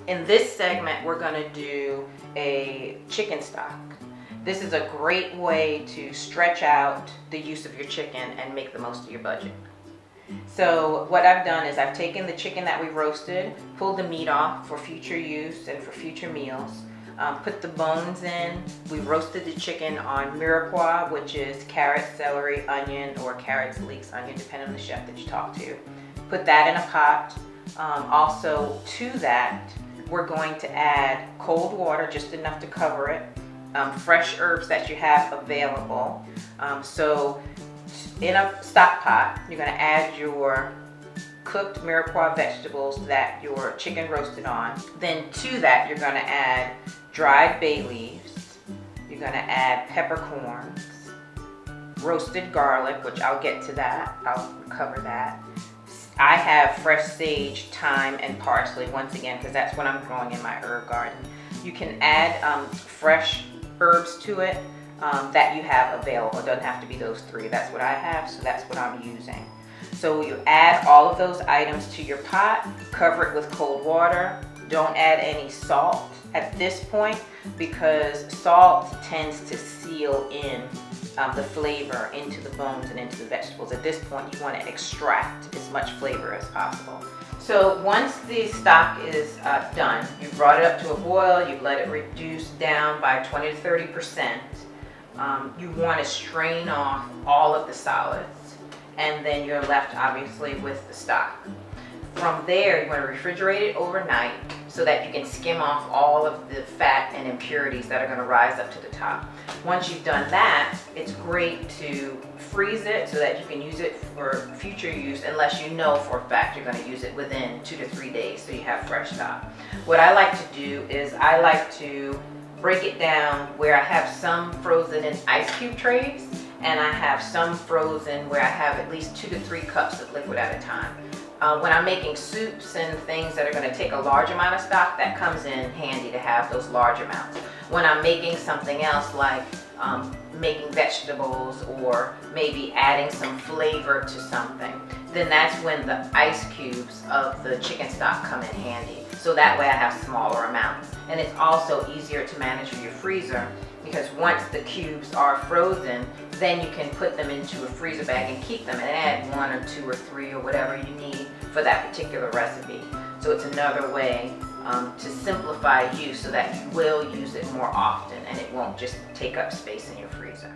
In this segment, we're going to do a chicken stock. This is a great way to stretch out the use of your chicken and make the most of your budget. So what I've done is I've taken the chicken that we roasted, pulled the meat off for future use and for future meals, put the bones in. We roasted the chicken on mirepoix, which is carrot, celery, onion, or carrots, leeks, onion, depending on the chef that you talk to. Put that in a pot. Also to that, we're going to add cold water, just enough to cover it, fresh herbs that you have available. So in a stock pot, you're going to add your cooked mirepoix vegetables that your chicken roasted on. Then to that, you're going to add dried bay leaves. You're going to add peppercorns, roasted garlic, which I'll get to that. I'll cover that. I have fresh sage, thyme, and parsley, once again, because that's what I'm growing in my herb garden. You can add fresh herbs to it that you have available. It doesn't have to be those three. That's what I have, so that's what I'm using. So you add all of those items to your pot, cover it with cold water. Don't add any salt at this point because salt tends to seal in the flavor into the bones and into the vegetables. At this point, you want to extract as much flavor as possible. So once the stock is done, you've brought it up to a boil, you've let it reduce down by 20 to 30%. You want to strain off all of the solids, and then you're left obviously with the stock. From there, you want to refrigerate it overnight so that you can skim off all of the fat and impurities that are going to rise up to the top. Once you've done that, it's great to freeze it so that you can use it for future use, unless you know for a fact you're going to use it within 2 to 3 days so you have fresh stock. What I like to do is I like to break it down where I have some frozen in ice cube trays and I have some frozen where I have at least 2 to 3 cups of liquid at a time. When I'm making soups and things that are going to take a large amount of stock, that comes in handy to have those large amounts. When I'm making something else like making vegetables or maybe adding some flavor to something, then that's when the ice cubes of the chicken stock come in handy. So that way I have smaller amounts. And it's also easier to manage for your freezer because once the cubes are frozen, then you can put them into a freezer bag and keep them and add 1 or 2 or 3 or whatever you need for that particular recipe. So it's another way to simplify use so that you will use it more often and it won't just take up space in your freezer.